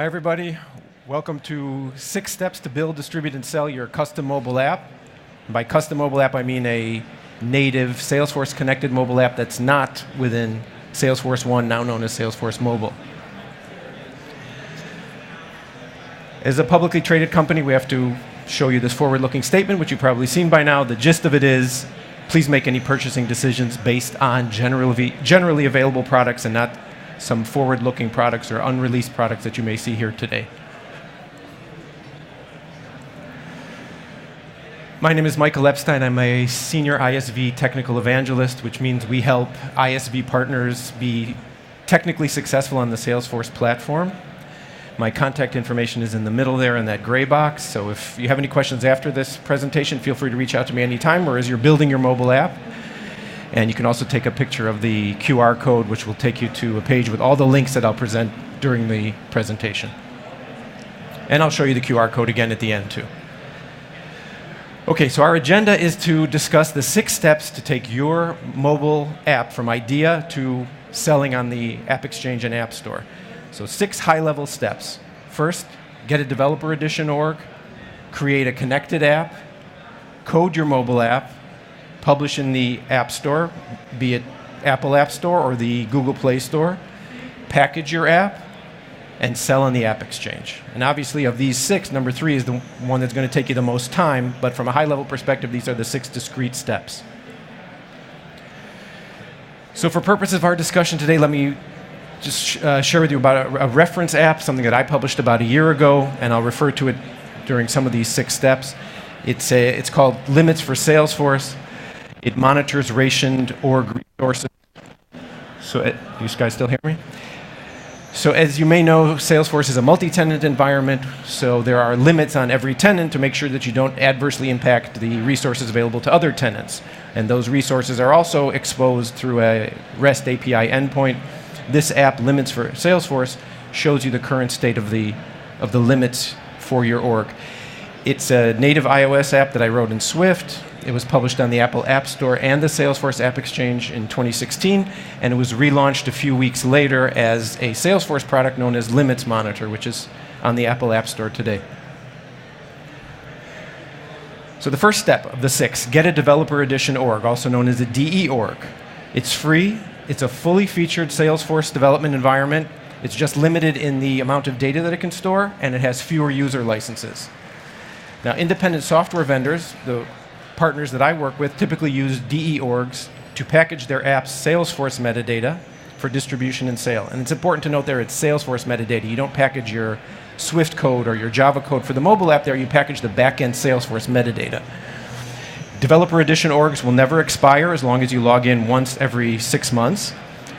Hi, everybody. Welcome to 6 steps to build, distribute, and sell your custom mobile app. And by custom mobile app, I mean a native Salesforce-connected mobile app that's not within Salesforce One, now known as Salesforce Mobile. As a publicly traded company, we have to show you this forward-looking statement, which you've probably seen by now. The gist of it is, please make any purchasing decisions based on generally available products and not some forward-looking products or unreleased products that you may see here today. My name is Michael Epstein. I'm a senior ISV technical evangelist, which means we help ISV partners be technically successful on the Salesforce platform. My contact information is in the middle there in that gray box, so if you have any questions after this presentation, feel free to reach out to me anytime or as you're building your mobile app. And you can also take a picture of the QR code, which will take you to a page with all the links that I'll present during the presentation. And I'll show you the QR code again at the end, too. Okay, so our agenda is to discuss the 6 steps to take your mobile app from idea to selling on the AppExchange and AppStore. So 6 high-level steps. First, get a developer edition org, create a connected app, code your mobile app, publish in the App Store, be it Apple App Store or the Google Play Store, package your app, and sell on the AppExchange. And obviously of these 6, number 3 is the one that's going to take you the most time, but from a high-level perspective, these are the 6 discrete steps. So for purposes of our discussion today, let me just share with you about a reference app, something that I published about a year ago, and I'll refer to it during some of these 6 steps. It's called Limits for Salesforce. It monitors rationed org resources. So, you guys still hear me? So as you may know, Salesforce is a multi-tenant environment, so there are limits on every tenant to make sure that you don't adversely impact the resources available to other tenants. And those resources are also exposed through a REST API endpoint. This app, Limits for Salesforce, shows you the current state of the limits for your org. It's a native iOS app that I wrote in Swift. It was published on the Apple App Store and the Salesforce AppExchange in 2016, and it was relaunched a few weeks later as a Salesforce product known as Limits Monitor, which is on the Apple App Store today. So the first step of the 6, get a developer edition org, also known as a DE org. It's free. It's a fully featured Salesforce development environment. It's just limited in the amount of data that it can store, and it has fewer user licenses. Now, independent software vendors, the partners that I work with, typically use DE orgs to package their app's Salesforce metadata for distribution and sale. And it's important to note there it's Salesforce metadata. You don't package your Swift code or your Java code for the mobile app there. You package the back-end Salesforce metadata. Developer edition orgs will never expire as long as you log in once every 6 months.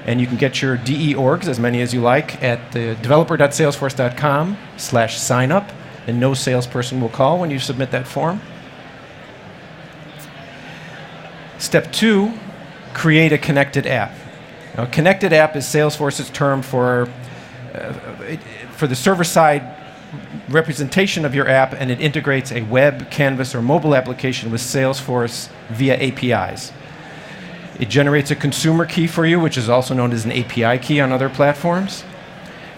And you can get your DE orgs, as many as you like, at the developer.salesforce.com/signup. And no salesperson will call when you submit that form. Step 2, create a connected app. Now, a connected app is Salesforce's term for the server-side representation of your app, and it integrates a web, canvas, or mobile application with Salesforce via APIs. It generates a consumer key for you, which is also known as an API key on other platforms.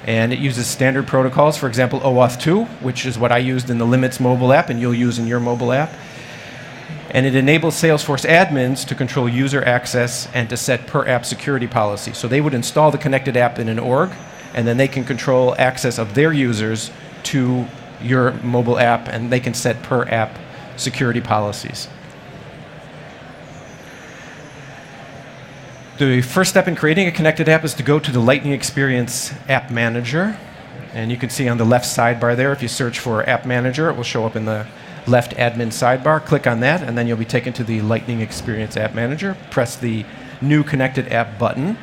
And it uses standard protocols, for example, OAuth 2, which is what I used in the Limits mobile app, and you'll use in your mobile app. And it enables Salesforce admins to control user access and to set per-app security policy. So they would install the connected app in an org, and then they can control access of their users to your mobile app, and they can set per-app security policies. The first step in creating a connected app is to go to the Lightning Experience App Manager. And you can see on the left sidebar there, if you search for App Manager, it will show up in the left admin sidebar. Click on that, and then you'll be taken to the Lightning Experience App Manager. Press the New Connected App button.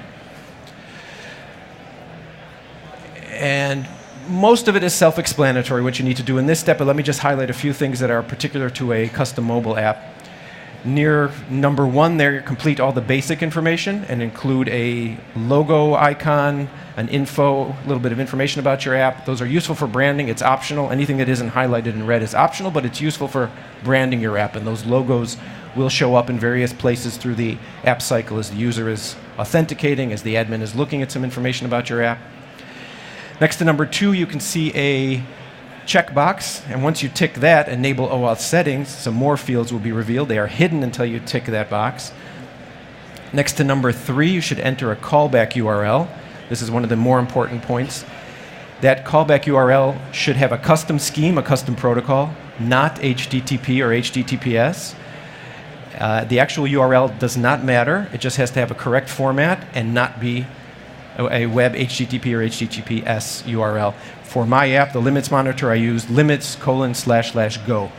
And most of it is self-explanatory, what you need to do in this step, but let me just highlight a few things that are particular to a custom mobile app. Near number 1 there, you complete all the basic information and include a logo icon, an info, a little bit of information about your app. Those are useful for branding. It's optional. Anything that isn't highlighted in red is optional, but it's useful for branding your app. And those logos will show up in various places through the app cycle as the user is authenticating, as the admin is looking at some information about your app. Next to number 2, you can see a checkbox, and once you tick that, enable OAuth settings, some more fields will be revealed. They are hidden until you tick that box. Next to number 3, you should enter a callback URL. This is one of the more important points. That callback URL should have a custom scheme, a custom protocol, not HTTP or HTTPS. The actual URL does not matter. It just has to have a correct format and not be a web HTTP or HTTPS URL. For my app, the limits monitor, I used limits://go.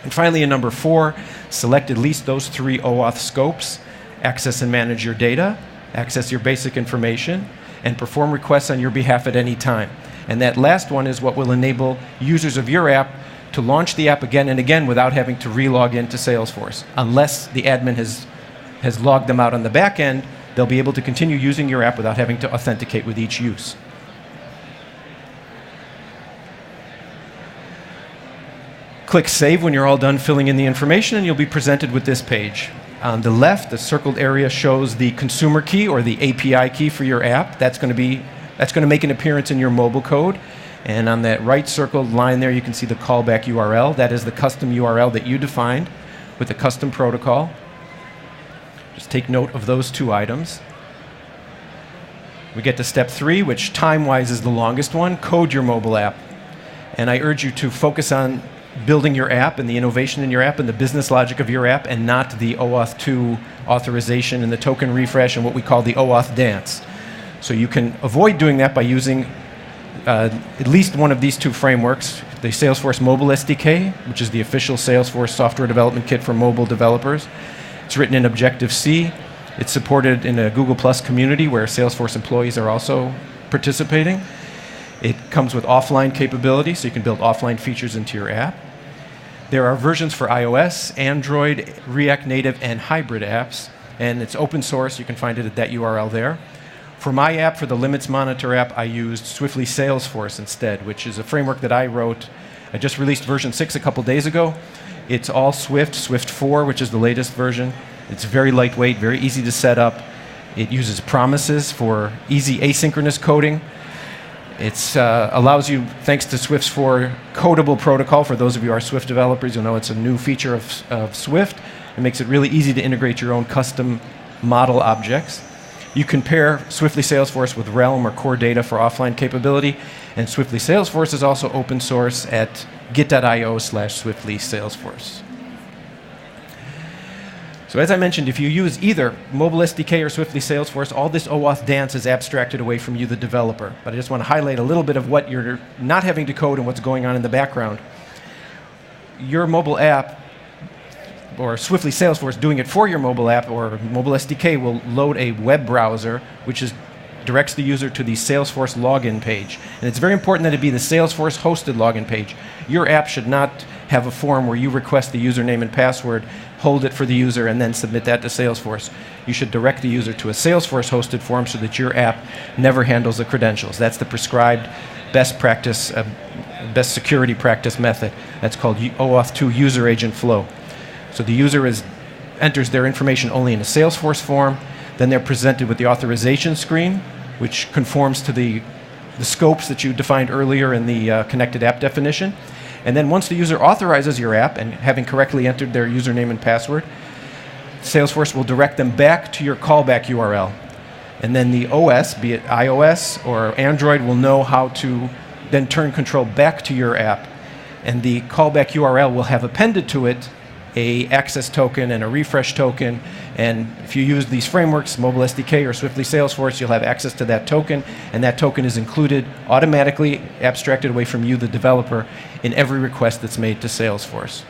And finally, in number 4, select at least those 3 OAuth scopes: access and manage your data, access your basic information, and perform requests on your behalf at any time. And that last one is what will enable users of your app to launch the app again and again without having to re-log into Salesforce. Unless the admin has logged them out on the back end, they'll be able to continue using your app without having to authenticate with each use. Click Save when you're all done filling in the information, and you'll be presented with this page. On the left, the circled area shows the consumer key or the API key for your app. That's going to make an appearance in your mobile code. And on that right circled line there, you can see the callback URL. That is the custom URL that you defined with the custom protocol. Just take note of those 2 items. We get to step 3, which time-wise is the longest one: code your mobile app. And I urge you to focus on building your app and the innovation in your app and the business logic of your app, and not the OAuth 2 authorization and the token refresh and what we call the OAuth dance. So you can avoid doing that by using at least one of these 2 frameworks: the Salesforce Mobile SDK, which is the official Salesforce software development kit for mobile developers. It's written in Objective-C. It's supported in a Google Plus community where Salesforce employees are also participating. It comes with offline capability, so you can build offline features into your app. There are versions for iOS, Android, React Native, and hybrid apps, and it's open source. You can find it at that URL there. For my app, for the Limits Monitor app, I used Swiftly Salesforce instead, which is a framework that I wrote. I just released version 6 a couple days ago. It's all Swift 4, which is the latest version. It's very lightweight, very easy to set up. It uses promises for easy asynchronous coding. It allows you, thanks to Swift's 4 codable protocol, for those of you who are Swift developers, you'll know it's a new feature of Swift. It makes it really easy to integrate your own custom model objects. You can pair Swiftly Salesforce with Realm or Core Data for offline capability, and Swiftly Salesforce is also open source at git.io/Swiftly Salesforce. So as I mentioned, if you use either Mobile SDK or Swiftly Salesforce, all this OAuth dance is abstracted away from you, the developer. But I just want to highlight a little bit of what you're not having to code and what's going on in the background. Your mobile app, or Swiftly Salesforce doing it for your mobile app, or Mobile SDK will load a web browser which directs the user to the Salesforce login page. And it's very important that it be the Salesforce hosted login page. Your app should not have a form where you request the username and password, hold it for the user, and then submit that to Salesforce. You should direct the user to a Salesforce hosted form so that your app never handles the credentials. That's the prescribed best practice, best security practice method. That's called OAuth 2 user agent flow. So the user enters their information only in a Salesforce form, then they're presented with the authorization screen, which conforms to the scopes that you defined earlier in the connected app definition. And then once the user authorizes your app, and having correctly entered their username and password, Salesforce will direct them back to your callback URL. And then the OS, be it iOS or Android, will know how to then turn control back to your app. And the callback URL will have appended to it a access token and a refresh token. And if you use these frameworks, Mobile SDK or Swiftly Salesforce, you'll have access to that token, and that token is included automatically, abstracted away from you, the developer, in every request that's made to Salesforce.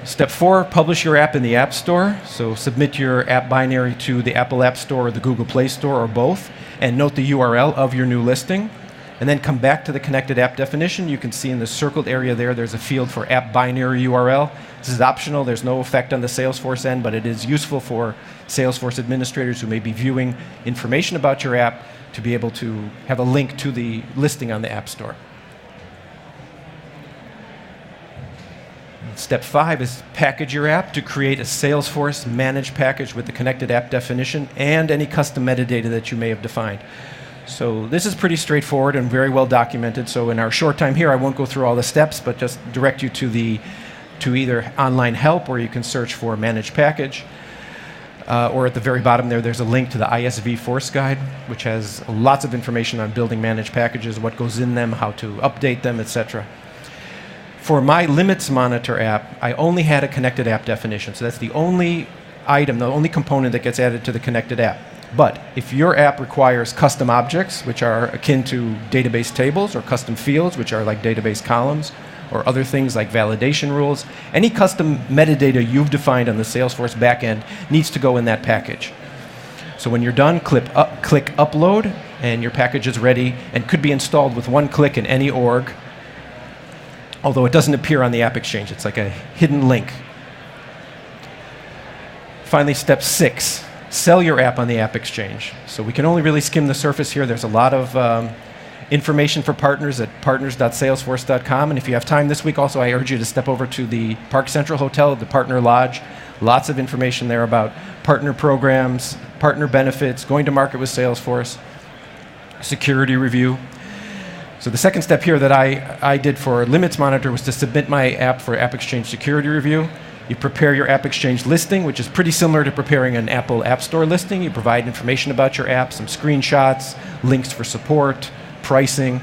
Step 4, publish your app in the App Store. So submit your app binary to the Apple App Store or the Google Play Store or both, and note the URL of your new listing. And then come back to the connected app definition. You can see in the circled area there's a field for app binary URL. This is optional. There's no effect on the Salesforce end, but it is useful for Salesforce administrators who may be viewing information about your app to be able to have a link to the listing on the App Store. Step 5 is package your app to create a Salesforce managed package with the connected app definition and any custom metadata that you may have defined. So this is pretty straightforward and very well documented. So in our short time here, I won't go through all the steps, but just direct you to either online help, where you can search for managed package, or at the very bottom there's a link to the ISV Force Guide, which has lots of information on building managed packages, what goes in them, how to update them, etc. For my Limits Monitor app, I only had a connected app definition. So that's the only item, the only component that gets added to the connected app. But if your app requires custom objects, which are akin to database tables, or custom fields, which are like database columns, or other things like validation rules, any custom metadata you've defined on the Salesforce backend needs to go in that package. So when you're done, click Upload, and your package is ready and could be installed with one click in any org, although it doesn't appear on the AppExchange. It's like a hidden link. Finally, step 6, sell your app on the AppExchange. So we can only really skim the surface here. There's a lot of information for partners at partners.salesforce.com. And if you have time this week, also, I urge you to step over to the Park Central Hotel, the Partner Lodge. Lots of information there about partner programs, partner benefits, going to market with Salesforce, security review. So the second step here that I did for Limits Monitor was to submit my app for AppExchange security review. You prepare your AppExchange listing, which is pretty similar to preparing an Apple App Store listing. You provide information about your app, some screenshots, links for support, pricing,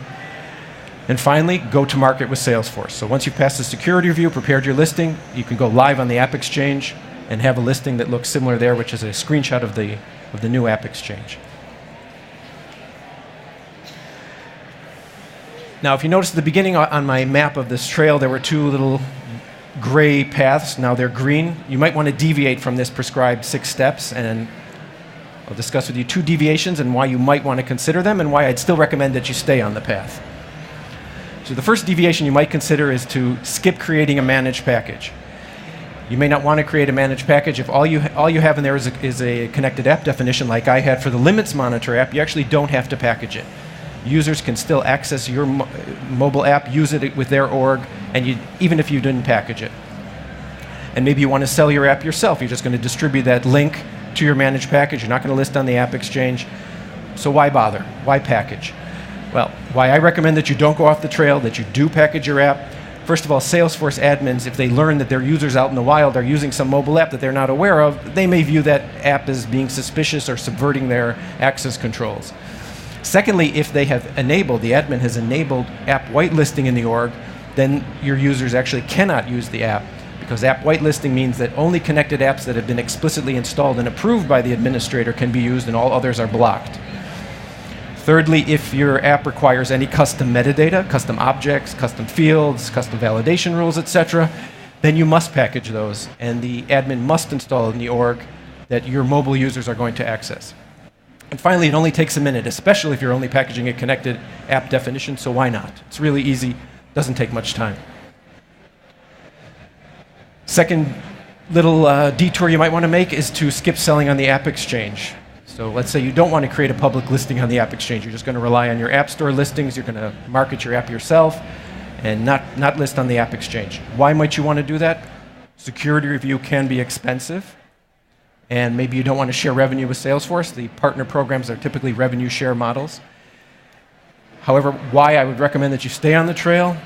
and finally, go to market with Salesforce. So once you've passed the security review, prepared your listing, you can go live on the AppExchange and have a listing that looks similar there, which is a screenshot of the new AppExchange. Now, if you notice at the beginning on my map of this trail, there were two little gray paths. Now they're green. You might want to deviate from this prescribed 6 steps, and I'll discuss with you 2 deviations and why you might want to consider them and why I'd still recommend that you stay on the path. So the first deviation you might consider is to skip creating a managed package. You may not want to create a managed package if all you have in there is a connected app definition like I had for the Limits Monitor app. You actually don't have to package it. Users can still access your mobile app, use it with their org, and even if you didn't package it. And maybe you want to sell your app yourself. You're just going to distribute that link to your managed package. You're not going to list on the AppExchange. So why bother? Why package? Well, why I recommend that you don't go off the trail, that you do package your app. First of all, Salesforce admins, if they learn that their users out in the wild are using some mobile app that they're not aware of, they may view that app as being suspicious or subverting their access controls. Secondly, if they have enabled, the admin has enabled app whitelisting in the org, then your users actually cannot use the app, because app whitelisting means that only connected apps that have been explicitly installed and approved by the administrator can be used, and all others are blocked. Thirdly, if your app requires any custom metadata, custom objects, custom fields, custom validation rules, etc., then you must package those, and the admin must install in the org that your mobile users are going to access. And finally, it only takes a minute, especially if you're only packaging a connected app definition, so why not? It's really easy, doesn't take much time. Second little detour you might want to make is to skip selling on the AppExchange. So let's say you don't want to create a public listing on the AppExchange. You're just going to rely on your AppStore listings. You're going to market your app yourself and not list on the AppExchange. Why might you want to do that? Security review can be expensive, and maybe you don't want to share revenue with Salesforce. The partner programs are typically revenue share models. However, why I would recommend that you stay on the trail,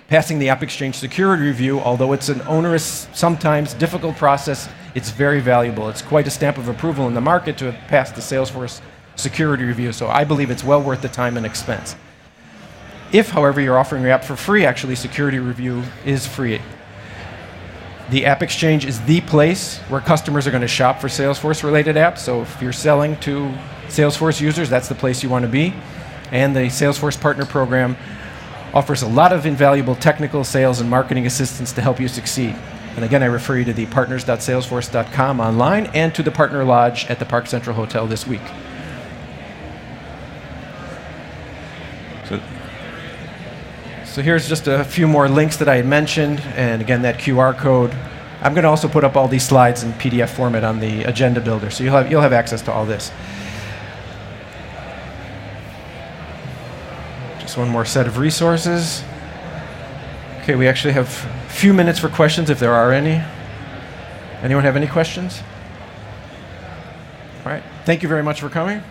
passing the AppExchange security review, although it's an onerous, sometimes difficult process, it's very valuable. It's quite a stamp of approval in the market to have passed the Salesforce security review, so I believe it's well worth the time and expense. If, however, you're offering your app for free, actually security review is free. The AppExchange is the place where customers are going to shop for Salesforce-related apps, so if you're selling to Salesforce users, that's the place you want to be. And the Salesforce Partner Program offers a lot of invaluable technical, sales, and marketing assistance to help you succeed. And again, I refer you to the partners.salesforce.com online and to the Partner Lodge at the Park Central Hotel this week. So here's just a few more links that I had mentioned, and again, that QR code. I'm going to also put up all these slides in PDF format on the agenda builder, so you'll have access to all this. Just one more set of resources. Okay, we actually have a few minutes for questions if there are any. Anyone have any questions? All right. Thank you very much for coming.